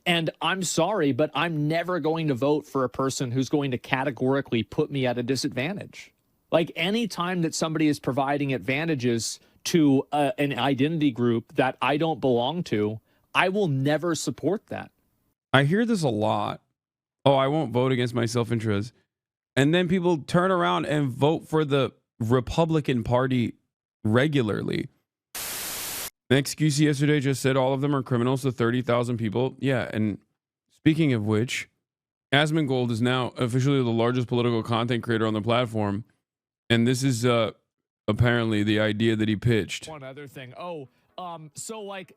And I'm sorry, but I'm never going to vote for a person who's going to categorically put me at a disadvantage. Like any time that somebody is providing advantages to an identity group that I don't belong to, I will never support that. I hear this a lot. Oh, I won't vote against my self-interest. And then people turn around and vote for the Republican Party regularly. The excuse yesterday just said all of them are criminals to 30,000 people. Yeah, and speaking of which, Asmongold is now officially the largest political content creator on the platform. And this is apparently the idea that he pitched. One other thing. So like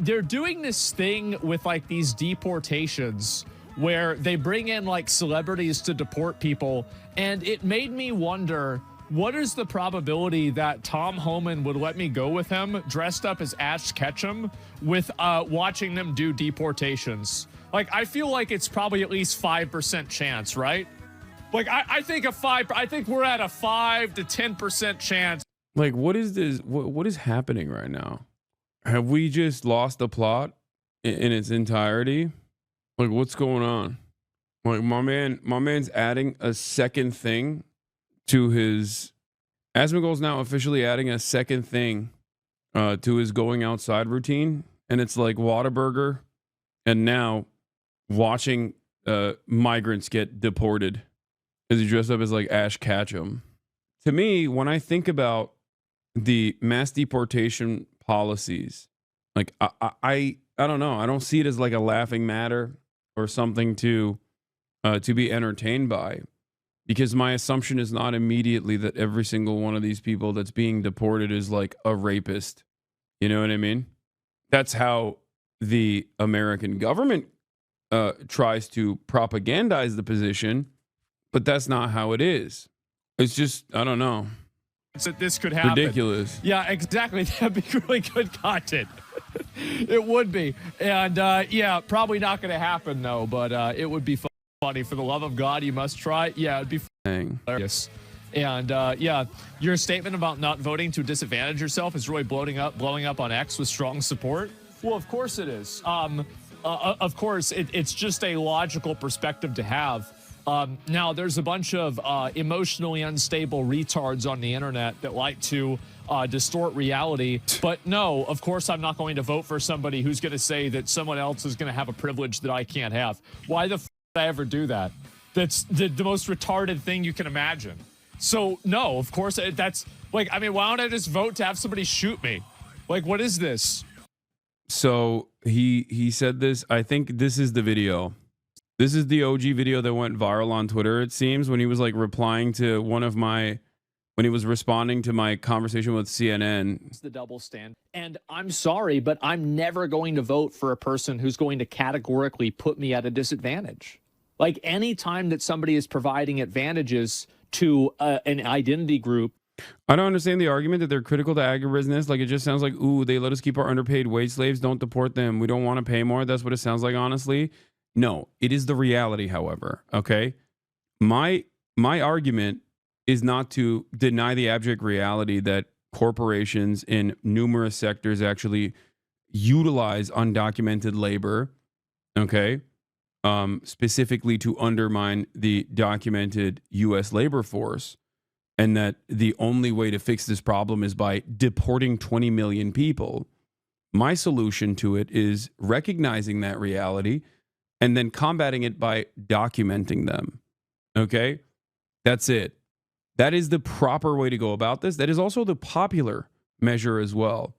they're doing this thing with like these deportations where they bring in like celebrities to deport people. And it made me wonder, what is the probability that Tom Homan would let me go with him dressed up as Ash Ketchum with watching them do deportations? Like, I feel like it's probably at least 5% chance, right? Like, I think I think we're at a 5 to 10% chance. Like, what is this? What is happening right now? Have we just lost the plot in its entirety? Like, what's going on? Like, my man's adding a second thing to his. Asmongold's now officially adding a second thing to his going outside routine, and it's like Whataburger, and now watching migrants get deported as he dressed up as like Ash Ketchum. To me, when I think about the mass deportation policies, like I don't know, I don't see it as like a laughing matter or something to be entertained by, because my assumption is not immediately that every single one of these people that's being deported is like a rapist. You know what I mean? That's how the American government tries to propagandize the position, but that's not how it is. It's just, I don't know. So this could happen. Ridiculous. Yeah, exactly. That'd be really good content. It would be. And yeah, probably not going to happen though, but it would be funny. For the love of God, you must try. Yeah, it'd be hilarious. And yeah, your statement about not voting to disadvantage yourself is really blowing up on X with strong support. Well, of course it is. Of course, it's just a logical perspective to have. Now, there's a bunch of emotionally unstable retards on the internet that like to distort reality. But no, of course, I'm not going to vote for somebody who's going to say that someone else is going to have a privilege that I can't have. Why the f would I ever do that? That's the most retarded thing you can imagine. So, no, of course, that's like, I mean, why don't I just vote to have somebody shoot me? Like, what is this? So he said this. I think this is the video. This is the OG video that went viral on Twitter, it seems, when he was like replying to when he was responding to my conversation with CNN. It's the double stand. And I'm sorry, but I'm never going to vote for a person who's going to categorically put me at a disadvantage. Like any time that somebody is providing advantages to an identity group. I don't understand the argument that they're critical to agribusiness. Like, it just sounds like, ooh, they let us keep our underpaid wage slaves. Don't deport them. We don't want to pay more. That's what it sounds like, honestly. No, it is the reality, however, okay? My argument is not to deny the abject reality that corporations in numerous sectors actually utilize undocumented labor, okay? Specifically to undermine the documented U.S. labor force, and that the only way to fix this problem is by deporting 20 million people. My solution to it is recognizing that reality and then combating it by documenting them. Okay? That's it. That is the proper way to go about this. That is also the popular measure as well.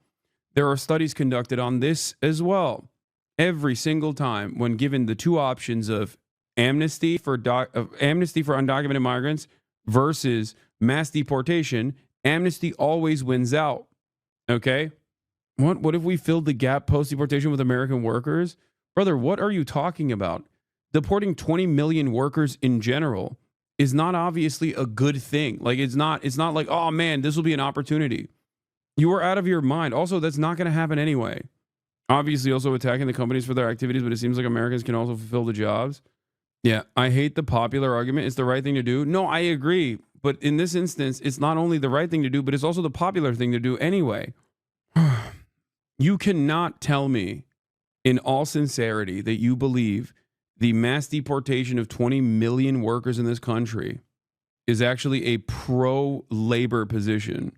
There are studies conducted on this as well. Every single time when given the two options of amnesty for undocumented migrants versus mass deportation, amnesty always wins out. Okay? What if we filled the gap post-deportation with American workers? Brother, what are you talking about? Deporting 20 million workers in general is not obviously a good thing. Like, it's not like, oh man, this will be an opportunity. You are out of your mind. Also, that's not going to happen anyway. Obviously, also attacking the companies for their activities, but it seems like Americans can also fulfill the jobs. Yeah, I hate the popular argument. It's the right thing to do. No, I agree. But in this instance, it's not only the right thing to do, but it's also the popular thing to do anyway. You cannot tell me in all sincerity, that you believe the mass deportation of 20 million workers in this country is actually a pro-labor position,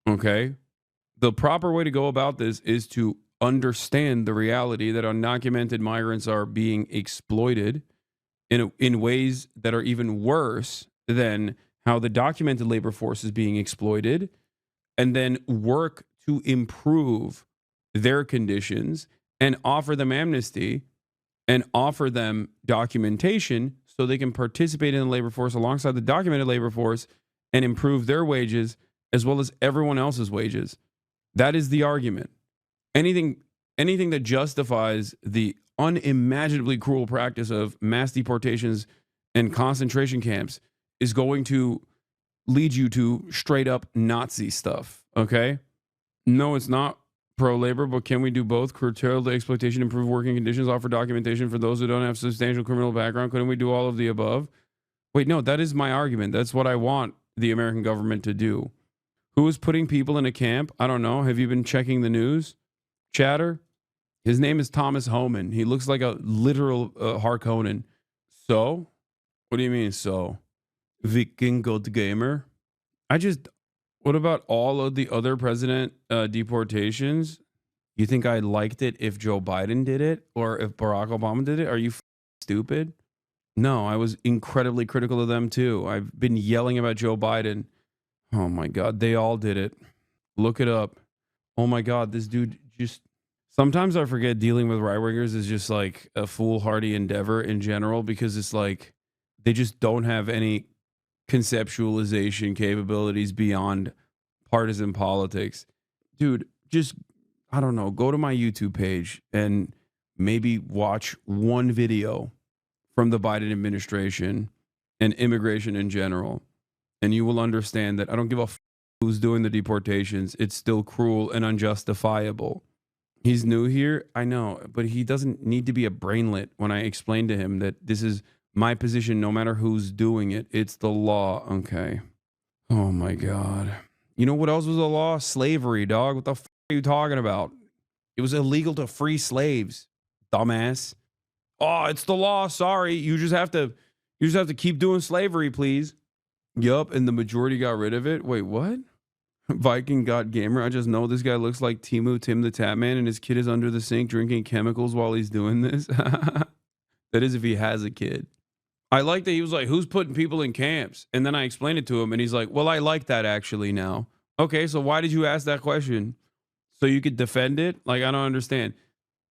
okay? The proper way to go about this is to understand the reality that undocumented migrants are being exploited in ways that are even worse than how the documented labor force is being exploited, and then work to improve their conditions and offer them amnesty and offer them documentation so they can participate in the labor force alongside the documented labor force and improve their wages as well as everyone else's wages. That is the argument. Anything that justifies the unimaginably cruel practice of mass deportations and concentration camps is going to lead you to straight up Nazi stuff, okay? No, it's not pro-labor, but can we do both? Curtail the exploitation, improve working conditions, offer documentation for those who don't have substantial criminal background. Couldn't we do all of the above? Wait, no, that is my argument. That's what I want the American government to do. Who is putting people in a camp? I don't know. Have you been checking the news? Chatter? His name is Thomas Homan. He looks like a literal Harkonnen. So? What do you mean, so? Viking Gold Gamer? What about all of the other president deportations? You think I liked it if Joe Biden did it or if Barack Obama did it? Are you stupid? No, I was incredibly critical of them too. I've been yelling about Joe Biden. Oh my God, they all did it. Look it up. Oh my God, this dude just... Sometimes I forget dealing with right-wingers is just like a foolhardy endeavor in general, because it's like they just don't have any conceptualization capabilities beyond partisan politics. Dude, just, I don't know, go to my YouTube page and maybe watch one video from the Biden administration and immigration in general, and you will understand that I don't give a who's doing the deportations. It's still cruel and unjustifiable. He's new here, I know, but he doesn't need to be a brainlet when I explain to him that this is my position no matter who's doing it. It's the law, okay? Oh my God. You know what else was a law? Slavery, dog. What the f are you talking about? It was illegal to free slaves, dumbass. Oh, it's the law. Sorry. You just have to keep doing slavery, please. Yup, and the majority got rid of it. Wait, what? Viking God Gamer. I just know this guy looks like Tim the Tatman, and his kid is under the sink drinking chemicals while he's doing this. That is if he has a kid. I like that he was like, who's putting people in camps? And then I explained it to him, and he's like, well, I like that actually now. Okay, so why did you ask that question? So you could defend it? Like, I don't understand.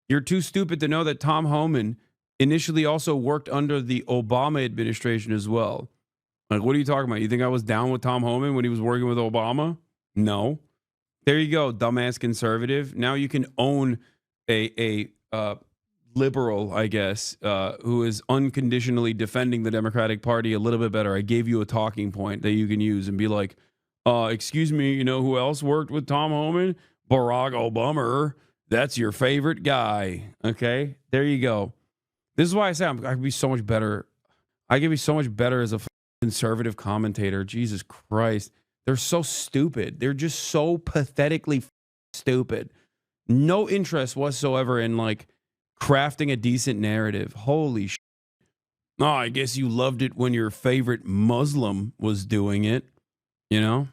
You're too stupid to know that Tom Homan initially also worked under the Obama administration as well. Like, what are you talking about? You think I was down with Tom Homan when he was working with Obama? No. There you go, dumbass conservative. Now you can own a liberal, I guess, who is unconditionally defending the Democratic Party a little bit better. I gave you a talking point that you can use and be like, excuse me, you know who else worked with Tom Homan? Barack Obama. That's your favorite guy. Okay, there you go. This is why I say I could be so much better. I could be so much better as a conservative commentator. Jesus Christ. They're so stupid. They're just so pathetically stupid. No interest whatsoever in like crafting a decent narrative. Holy shit. Oh, I guess you loved it when your favorite Muslim was doing it, you know?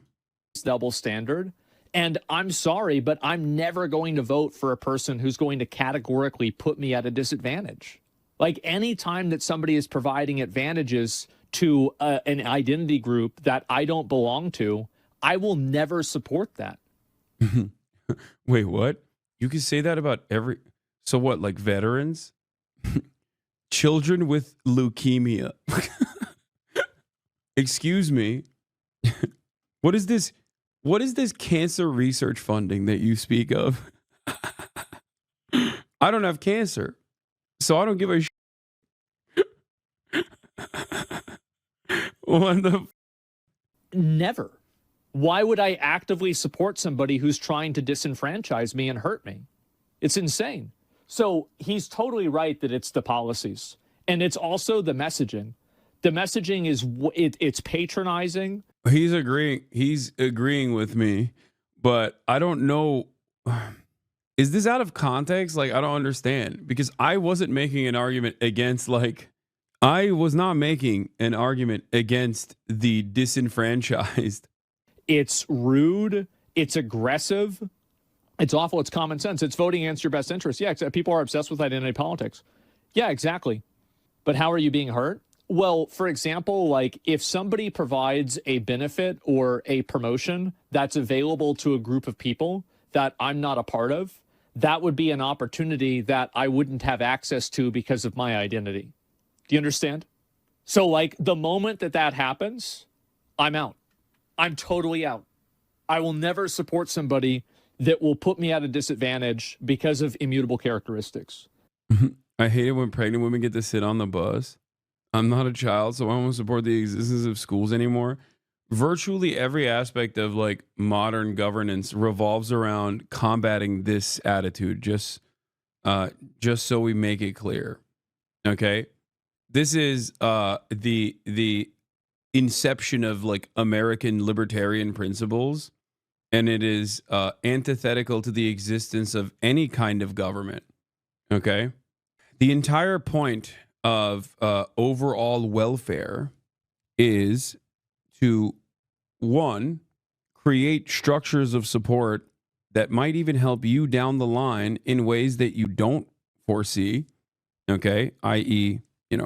Double standard. And I'm sorry, but I'm never going to vote for a person who's going to categorically put me at a disadvantage. Like, any time that somebody is providing advantages to an identity group that I don't belong to, I will never support that. Wait, what? You can say that about every... So what, like veterans? Children with leukemia. Excuse me. What is this? What is this cancer research funding that you speak of? I don't have cancer, so I don't give a shit. What the? Never. Why would I actively support somebody who's trying to disenfranchise me and hurt me? It's insane. So he's totally right that it's the policies, and it's also the messaging. The messaging is it's patronizing. He's agreeing with me, but I don't know. Is this out of context? Like, I don't understand, because I wasn't making an argument against, like, I was not making an argument against the disenfranchised. It's rude. It's aggressive. It's awful. It's common sense. It's voting against your best interest. Yeah, people are obsessed with identity politics. Yeah, exactly. But how are you being hurt? Well, for example, like if somebody provides a benefit or a promotion that's available to a group of people that I'm not a part of, that would be an opportunity that I wouldn't have access to because of my identity. Do you understand? So like the moment that that happens, I'm out. I'm totally out. I will never support somebody that will put me at a disadvantage because of immutable characteristics. I hate it when pregnant women get to sit on the bus. I'm not a child, so I won't support the existence of schools anymore. Virtually every aspect of like modern governance revolves around combating this attitude. Just so we make it clear, okay? This is the inception of like American libertarian principles, and it is antithetical to the existence of any kind of government. Okay, the entire point of overall welfare is to, one, create structures of support that might even help you down the line in ways that you don't foresee. Okay, i.e.,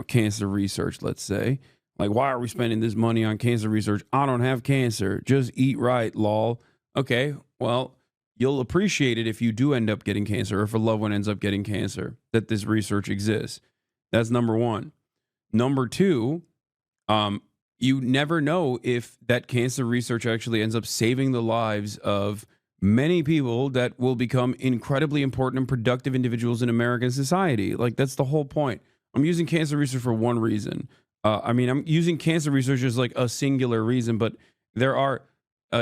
cancer research, let's say. Like, why are we spending this money on cancer research? I don't have cancer. Just eat right, lol. Okay, well, you'll appreciate it if you do end up getting cancer, or if a loved one ends up getting cancer, that this research exists. That's number one. Number two, you never know if that cancer research actually ends up saving the lives of many people that will become incredibly important and productive individuals in American society. Like, that's the whole point. I'm using cancer research for one reason. I'm using cancer research as like a singular reason, but there are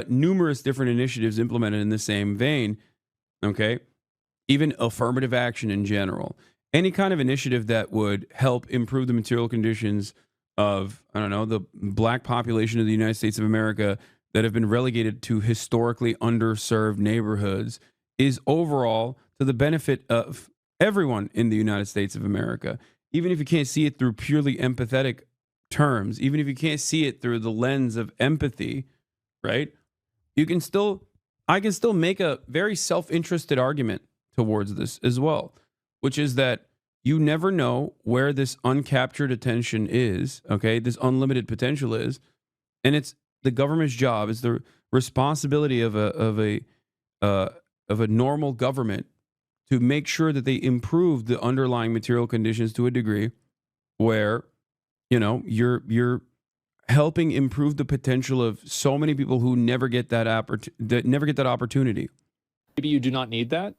numerous different initiatives implemented in the same vein. Okay. Even affirmative action in general. Any kind of initiative that would help improve the material conditions of, I don't know, the black population of the United States of America that have been relegated to historically underserved neighborhoods is overall to the benefit of everyone in the United States of America. Even if you can't see it through purely empathetic terms, even if you can't see it through the lens of empathy, right? I can still make a very self-interested argument towards this as well, which is that you never know where this uncaptured attention is, okay? This unlimited potential is, and it's the government's job, it's the responsibility of a normal government to make sure that they improve the underlying material conditions to a degree where, you're helping improve the potential of so many people who never get that opportunity. Maybe you do not need that,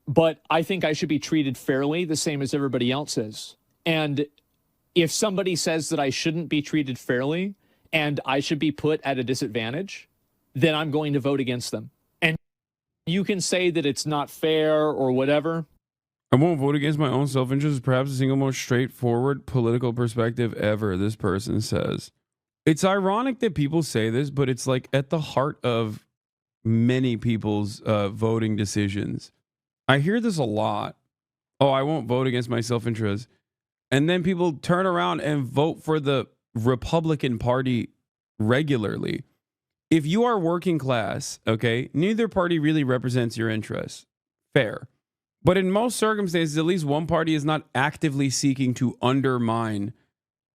but I think I should be treated fairly, the same as everybody else is. And if somebody says that I shouldn't be treated fairly and I should be put at a disadvantage, then I'm going to vote against them. And you can say that it's not fair or whatever. I won't vote against my own self-interest, perhaps the single most straightforward political perspective ever, this person says. It's ironic that people say this, but it's like at the heart of many people's voting decisions. I hear this a lot. Oh, I won't vote against my self-interest. And then people turn around and vote for the Republican Party regularly. If you are working class, okay, neither party really represents your interests. Fair. But in most circumstances, at least one party is not actively seeking to undermine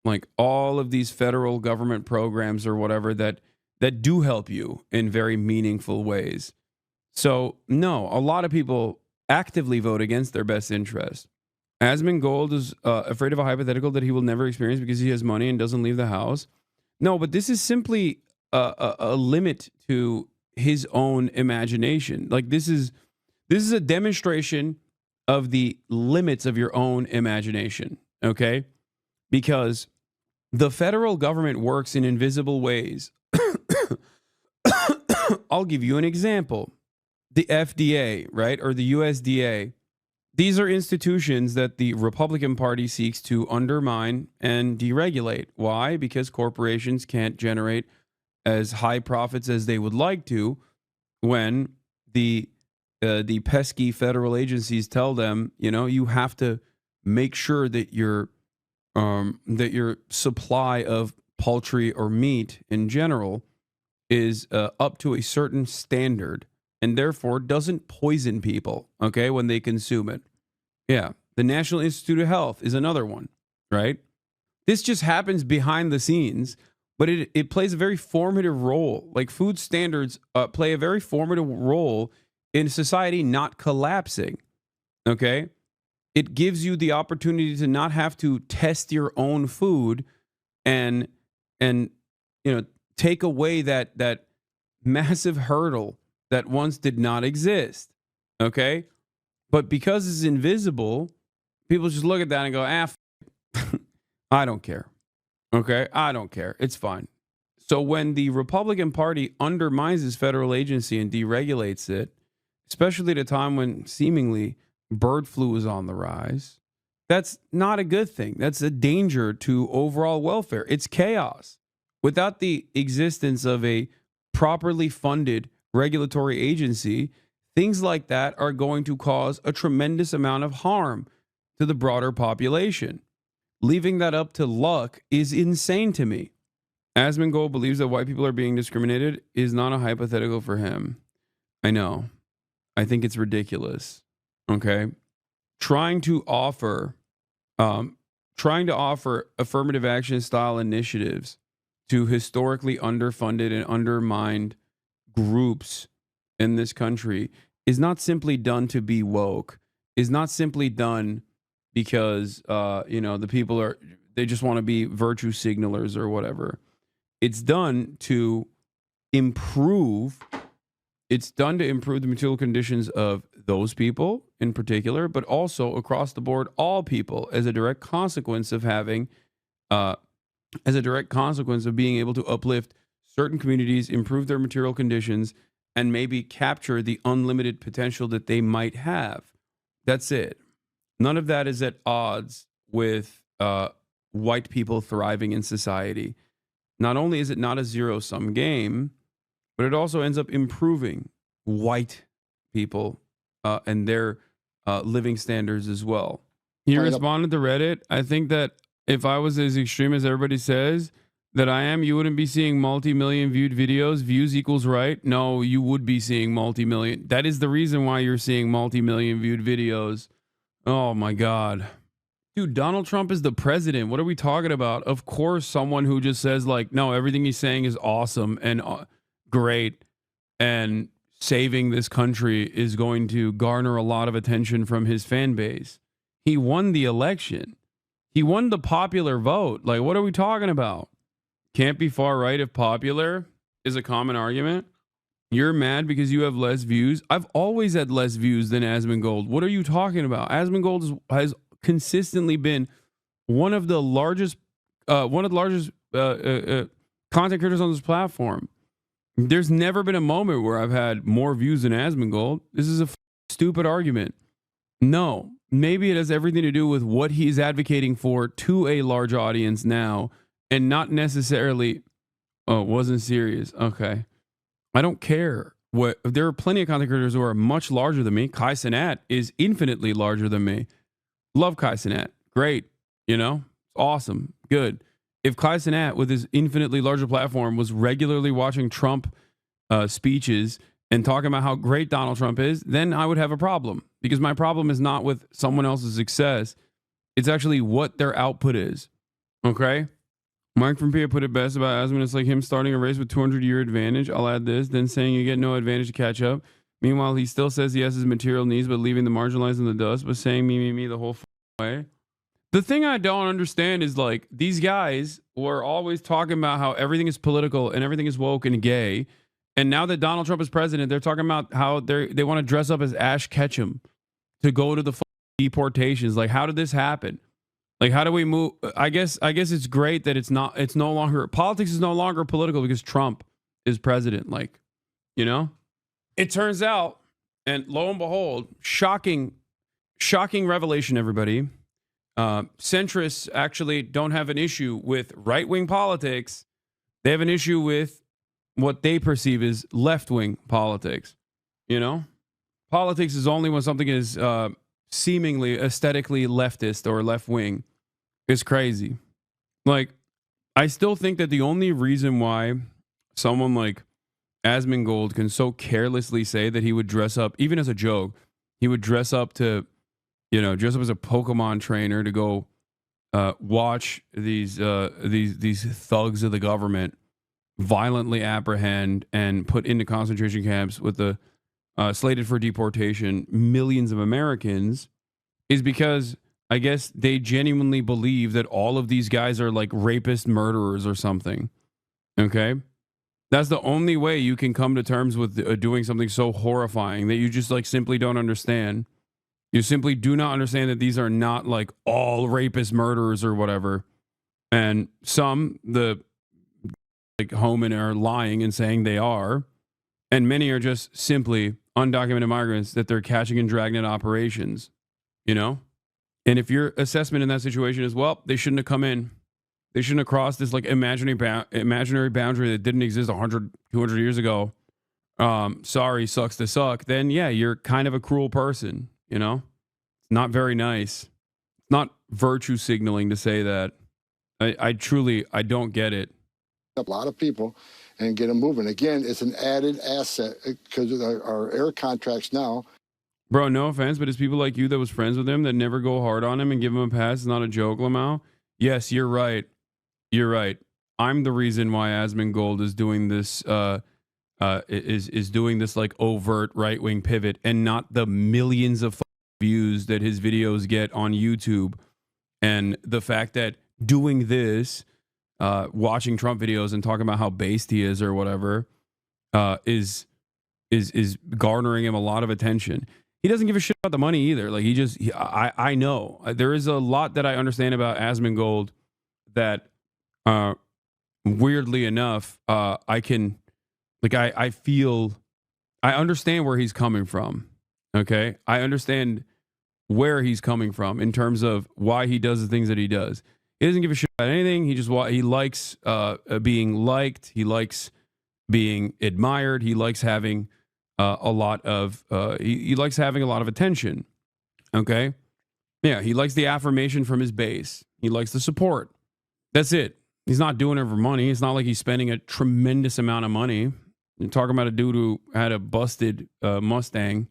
like all of these federal government programs or whatever that do help you in very meaningful ways. So no, a lot of people actively vote against their best interest. Asmongold is afraid of a hypothetical that he will never experience because he has money and doesn't leave the house. No, but this is simply a limit to his own imagination. Like this is a demonstration of the limits of your own imagination, okay? Because the federal government works in invisible ways. I'll give you an example. The FDA, right, or the USDA. These are institutions that the Republican Party seeks to undermine and deregulate. Why? Because corporations can't generate as high profits as they would like to when the the pesky federal agencies tell them, you have to make sure that your supply of poultry or meat in general is up to a certain standard and therefore doesn't poison people, okay, when they consume it. Yeah. The National Institute of Health is another one, right? This just happens behind the scenes, but it plays a very formative role. Like food standards play a very formative role in society not collapsing, okay? It gives you the opportunity to not have to test your own food and take away that massive hurdle that once did not exist, okay? But because it's invisible, people just look at that and go, I don't care. Okay, I don't care. It's fine. So when the Republican Party undermines this federal agency and deregulates it, especially at a time when seemingly bird flu is on the rise, that's not a good thing. That's a danger to overall welfare. It's chaos. Without the existence of a properly funded regulatory agency, things like that are going to cause a tremendous amount of harm to the broader population. Leaving that up to luck is insane to me. Asmongold believes that white people are being discriminated is not a hypothetical for him. I know. I think it's ridiculous. Okay. Trying to offer affirmative action style initiatives to historically underfunded and undermined groups in this country is not simply done to be woke, is not simply done because the people they just want to be virtue signalers or whatever. It's done to improve the material conditions of those people in particular, but also across the board, all people, as a direct consequence of being able to uplift certain communities, improve their material conditions, and maybe capture the unlimited potential that they might have. That's it. None of that is at odds with white people thriving in society. Not only is it not a zero-sum game, but it also ends up improving white people and their living standards as well. He responded to Reddit. I think that if I was as extreme as everybody says that I am, you wouldn't be seeing multi-million viewed videos. Views equals right. No, you would be seeing multi-million. That is the reason why you're seeing multi-million viewed videos. Oh my God. Dude, Donald Trump is the president. What are we talking about? Of course, someone who just says like, no, everything he's saying is awesome and great and saving this country is going to garner a lot of attention from his fan base. He won the election. He won the popular vote. Like, what are we talking about? Can't be far right if popular is a common argument. You're mad because you have less views. I've always had less views than Asmongold. What are you talking about? Asmongold has consistently been one of the largest content creators on this platform. There's never been a moment where I've had more views than Asmongold. This is a stupid argument. No, maybe it has everything to do with what he's advocating for to a large audience now, and not necessarily. Oh, it wasn't serious. Okay, I don't care. There are plenty of content creators who are much larger than me. Kai Cenat is infinitely larger than me. Love Kai Cenat. Great. Awesome. Good. If Kai Cenat, with his infinitely larger platform, was regularly watching Trump speeches and talking about how great Donald Trump is, then I would have a problem. Because my problem is not with someone else's success. It's actually what their output is. Okay? Mike from Pia put it best about Asman. It's like him starting a race with 200-year advantage. I'll add this. Then saying you get no advantage to catch up. Meanwhile, he still says he has his material needs, but leaving the marginalized in the dust, but saying me the whole way. The thing I don't understand is like these guys were always talking about how everything is political and everything is woke and gay. And now that Donald Trump is president, they're talking about how they want to dress up as Ash Ketchum to go to the deportations. Like, how did this happen? Like, how do we move? I guess it's great that it's no longer, politics is no longer political because Trump is president. Like, it turns out, and lo and behold, shocking revelation, everybody. Centrists actually don't have an issue with right-wing politics. They have an issue with what they perceive as left-wing politics. Politics is only when something is seemingly aesthetically leftist or left wing. It's crazy. Like, I still think that the only reason why someone like Asmongold can so carelessly say that he would dress up, even as a joke, he would dress up to, dress up as a Pokemon trainer to go watch these thugs of the government violently apprehend and put into concentration camps with the slated for deportation millions of Americans, is because I guess they genuinely believe that all of these guys are like rapist murderers or something. Okay? That's the only way you can come to terms with doing something so horrifying that you just like simply don't understand. You simply do not understand that these are not like all rapist murderers or whatever. And some, the like Homan, are lying and saying they are. And many are just simply undocumented migrants that they're catching and dragging in operations, And if your assessment in that situation is, well, they shouldn't have come in, they shouldn't have crossed this like imaginary boundary that didn't exist 100, 200 years ago. Sorry, sucks to suck. Then, yeah, you're kind of a cruel person, It's not very nice. It's not virtue signaling to say that. I truly don't get it. A lot of people and get them moving. Again, it's an added asset because of our air contracts now. Bro, no offense, but it's people like you that was friends with him that never go hard on him and give him a pass. It's not a joke, Lamau. Yes, you're right. You're right. I'm the reason why Asmongold is doing this. Is doing this like overt right wing pivot, and not the millions of views that his videos get on YouTube, and the fact that doing this, watching Trump videos and talking about how based he is or whatever, is garnering him a lot of attention. He doesn't give a shit about the money either. Like I know there is a lot that I understand about Asmongold that, weirdly enough, I can, like, I feel, I understand where he's coming from. Okay, I understand where he's coming from in terms of why he does the things that he does. He doesn't give a shit about anything. He likes being liked. He likes being admired. He likes having a lot of he likes having a lot of attention. Okay, yeah, he likes the affirmation from his base. He likes the support. That's it. He's not doing it for money. It's not like he's spending a tremendous amount of money. You're talking about a dude who had a busted Mustang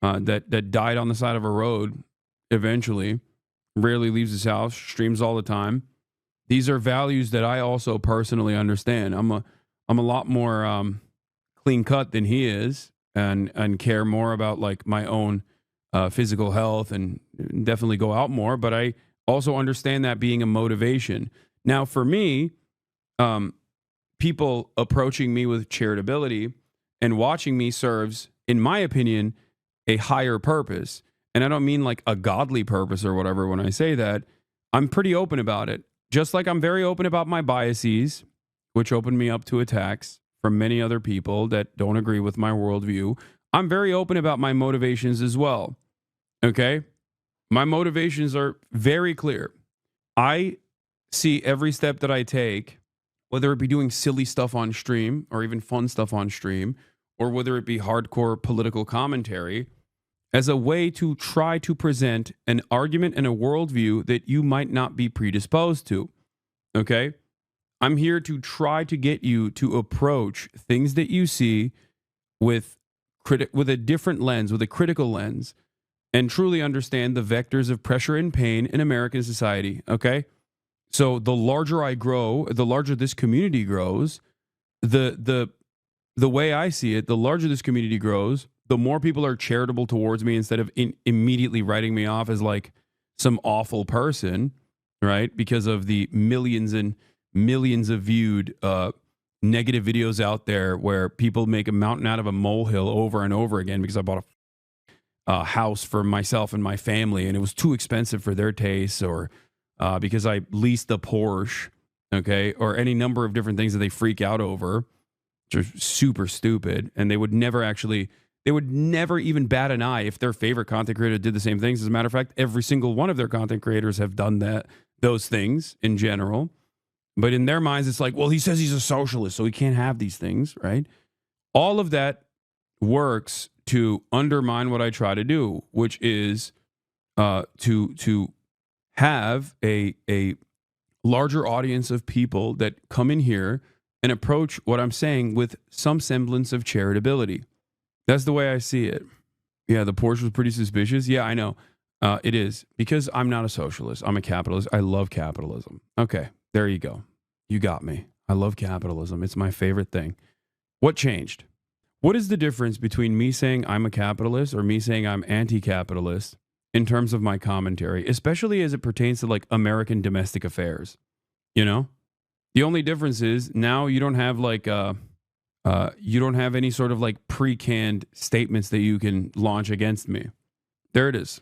that died on the side of a road eventually. Rarely leaves his house, streams all the time. These are values that I also personally understand. I'm a lot more clean cut than he is, and care more about like my own physical health, and definitely go out more. But I also understand that being a motivation. Now, for me, people approaching me with charitability and watching me serves, in my opinion, a higher purpose. And I don't mean like a godly purpose or whatever when I say that. I'm pretty open about it. Just like I'm very open about my biases, which open me up to attacks from many other people that don't agree with my worldview. I'm very open about my motivations as well. Okay? My motivations are very clear. I see every step that I take, whether it be doing silly stuff on stream or even fun stuff on stream, or whether it be hardcore political commentary, as a way to try to present an argument and a worldview that you might not be predisposed to. Okay? I'm here to try to get you to approach things that you see with a different lens, with a critical lens, and truly understand the vectors of pressure and pain in American society. Okay? So the larger I grow, the larger this community grows, the way I see it, the larger this community grows, the more people are charitable towards me instead of immediately writing me off as like some awful person, right? Because of the millions and millions of viewed negative videos out there where people make a mountain out of a molehill over and over again because I bought a house for myself and my family and it was too expensive for their tastes, or because I leased a Porsche, okay, or any number of different things that they freak out over, which are super stupid, and they would never even bat an eye if their favorite content creator did the same things. As a matter of fact, every single one of their content creators have done those things in general. But in their minds, it's like, well, he says he's a socialist, so he can't have these things, right? All of that works to undermine what I try to do, which is to have a larger audience of people that come in here and approach what I'm saying with some semblance of charitability. That's the way I see it. Yeah, the Porsche was pretty suspicious. Yeah, I know. It is, because I'm not a socialist. I'm a capitalist. I love capitalism. Okay, there you go. You got me. I love capitalism. It's my favorite thing. What changed? What is the difference between me saying I'm a capitalist or me saying I'm anti-capitalist in terms of my commentary, especially as it pertains to like American domestic affairs? You know, the only difference is now you don't have like you don't have any sort of like pre-canned statements that you can launch against me. There it is.